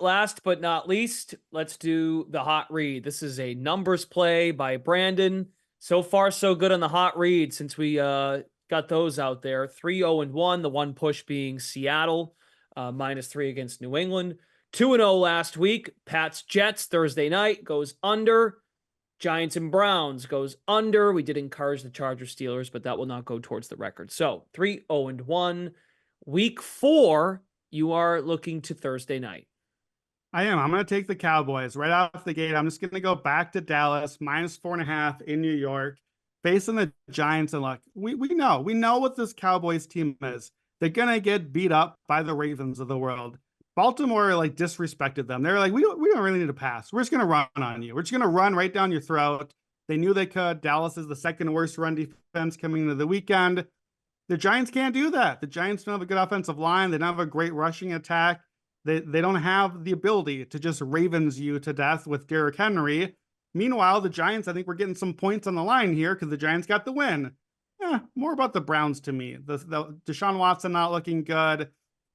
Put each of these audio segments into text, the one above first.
last but not least, let's do the hot read. This is a numbers play by Brandon. So far, so good on the hot read since we got those out there. 3-0-1, the one push being Seattle, -3 against New England. 2-0 last week. Pats Jets Thursday night goes under. Giants and Browns goes under. We did encourage the Chargers Steelers, but that will not go towards the record. So 3-0-1. Week 4, you are looking to Thursday night. I am. I'm going to take the Cowboys right off the gate. I'm just going to go back to Dallas, -4.5 in New York, facing the Giants. And look, we know what this Cowboys team is. They're going to get beat up by the Ravens of the world. Baltimore disrespected them. They're like, we don't really need to pass. We're just going to run on you. We're just going to run right down your throat. They knew they could. Dallas is the second worst run defense coming into the weekend. The Giants can't do that. The Giants don't have a good offensive line. They don't have a great rushing attack. They don't have the ability to just Ravens you to death with Derrick Henry. Meanwhile, the Giants, I think we're getting some points on the line here because the Giants got the win. More about the Browns to me. The Deshaun Watson not looking good.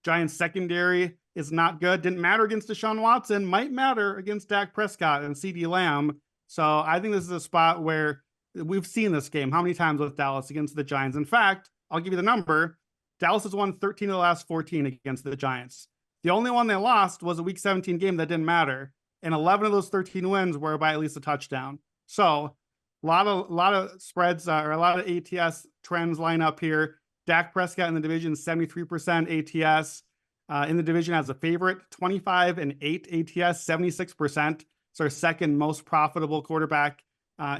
Giants secondary is not good. Didn't matter against Deshaun Watson. Might matter against Dak Prescott and CeeDee Lamb. So I think this is a spot where we've seen this game how many times with Dallas against the Giants. In fact, I'll give you the number. Dallas has won 13 of the last 14 against the Giants. The only one they lost was a Week 17 game that didn't matter. And 11 of those 13 wins were by at least a touchdown. So a lot of spreads or a lot of ATS trends line up here. Dak Prescott in the division, 73% ATS. In the division as a favorite, 25-8 ATS, 76%. It's our second most profitable quarterback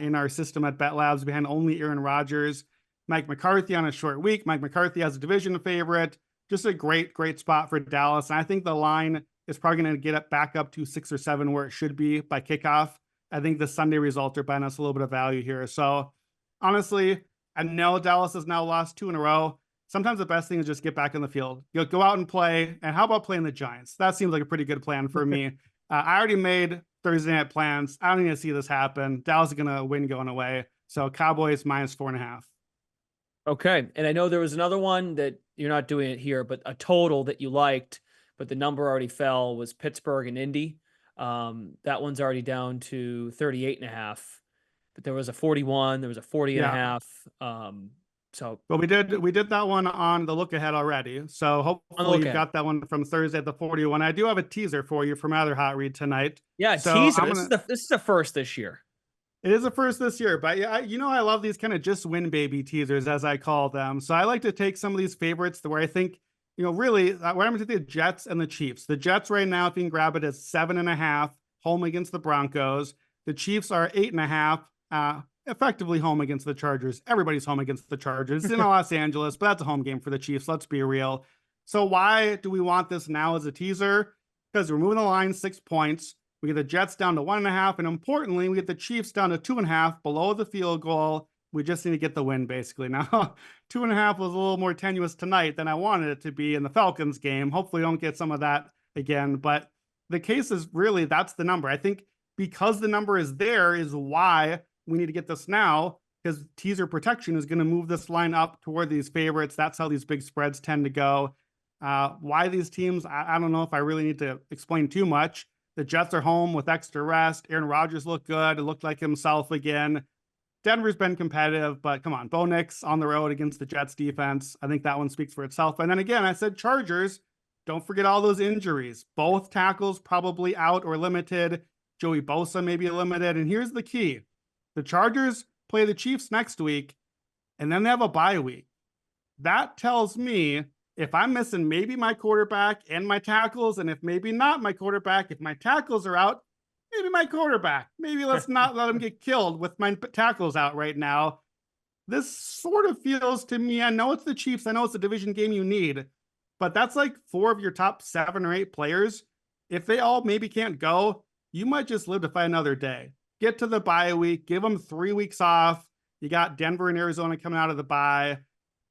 in our system at Bet Labs, behind only Aaron Rodgers. Mike McCarthy on a short week. Mike McCarthy as a division favorite. Just a great spot for Dallas. And I think the line is probably going to get it back up to 6 or 7 where it should be by kickoff. I think the Sunday results are buying us a little bit of value here. So honestly, I know Dallas has now lost 2 in a row. Sometimes the best thing is just get back on the field. Go out and play. And how about playing the Giants? That seems like a pretty good plan for me. I already made Thursday night plans. I don't need to see this happen. Dallas is going to win going away. So Cowboys -4.5. Okay. And I know there was another one that you're not doing it here, but a total that you liked, but the number already fell, was Pittsburgh and Indy. That one's already down to 38.5, but there was a 41, there was a 40.5. But we did that one on the look ahead already. So hopefully you got that one from Thursday at the 41. I do have a teaser for you from other hot read tonight. Yeah, so teaser. This is a first this year. It is a first this year, but yeah, I love these kind of just win baby teasers, as I call them. So I like to take some of these favorites where I think, really, where I'm going to take the Jets and the Chiefs. The Jets right now, if you can grab it, is 7.5 home against the Broncos. The Chiefs are 8.5, effectively home against the Chargers. Everybody's home against the Chargers. It's in Los Angeles, but that's a home game for the Chiefs. Let's be real. So why do we want this now as a teaser? Because we're moving the line 6 points. We get the Jets down to 1.5, and importantly, we get the Chiefs down to 2.5 below the field goal. We just need to get the win, basically. Now, 2.5 was a little more tenuous tonight than I wanted it to be in the Falcons game. Hopefully, we don't get some of that again. But the case is really that's the number. I think because the number is there is why we need to get this now, because teaser protection is going to move this line up toward these favorites. That's how these big spreads tend to go. Why these teams, I don't know if I really need to explain too much. The Jets are home with extra rest. Aaron Rodgers looked good. It looked like himself again. Denver's been competitive, but come on, Bo Nix on the road against the Jets defense. I think that one speaks for itself. And then again, I said Chargers. Don't forget all those injuries. Both tackles probably out or limited. Joey Bosa may be limited. And here's the key. The Chargers play the Chiefs next week, and then they have a bye week. That tells me if I'm missing maybe my quarterback and my tackles, and if maybe not my quarterback, if my tackles are out, maybe my quarterback. Maybe let's not let him get killed with my tackles out right now. This sort of feels to me, I know it's the Chiefs, I know it's a division game you need, but that's like 4 of your top 7 or 8 players. If they all maybe can't go, you might just live to fight another day. Get to the bye week, give them 3 weeks off. You got Denver and Arizona coming out of the bye.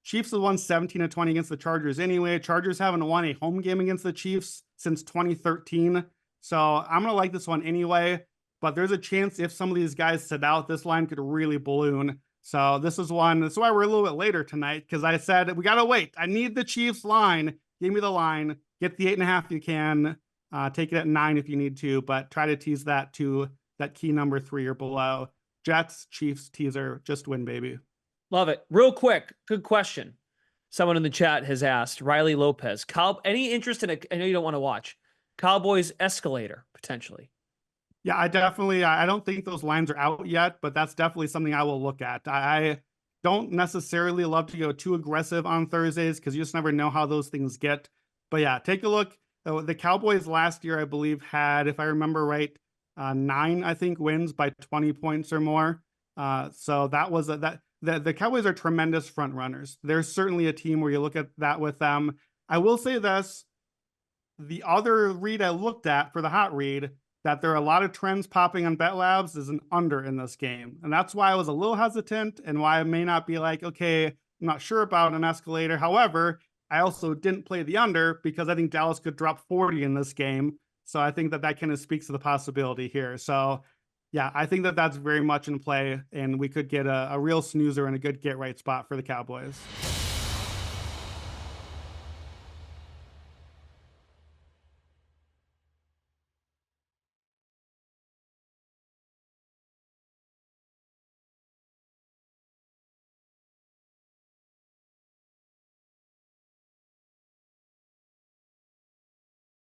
Chiefs have won 17-20 against the Chargers anyway. Chargers haven't won a home game against the Chiefs since 2013. So I'm going to like this one anyway. But there's a chance if some of these guys sit out, this line could really balloon. So this is one. That's why we're a little bit later tonight, because I said we got to wait. I need the Chiefs line. Give me the line. Get the 8.5 you can. Take it at 9 if you need to, but try to tease that to that key number 3 or below. Jets, Chiefs teaser, just win, baby. Love it. Real quick, good question. Someone in the chat has asked, Riley Lopez, any interest in I know you don't want to watch, Cowboys escalator, potentially? Yeah, I don't think those lines are out yet, but that's definitely something I will look at. I don't necessarily love to go too aggressive on Thursdays because you just never know how those things get. But yeah, take a look. The Cowboys last year, I believe, had, if I remember right, 9, I think, wins by 20 points or more. So that was the Cowboys are tremendous front runners. There's certainly a team where you look at that with them. I will say this: the other read I looked at for the hot read, that there are a lot of trends popping on Bet Labs, is an under in this game. And that's why I was a little hesitant and why I may not be like, okay, I'm not sure about an escalator. However, I also didn't play the under because I think Dallas could drop 40 in this game. So I think that kind of speaks to the possibility here. So yeah, I think that that's very much in play, and we could get a real snoozer and a good get right spot for the Cowboys.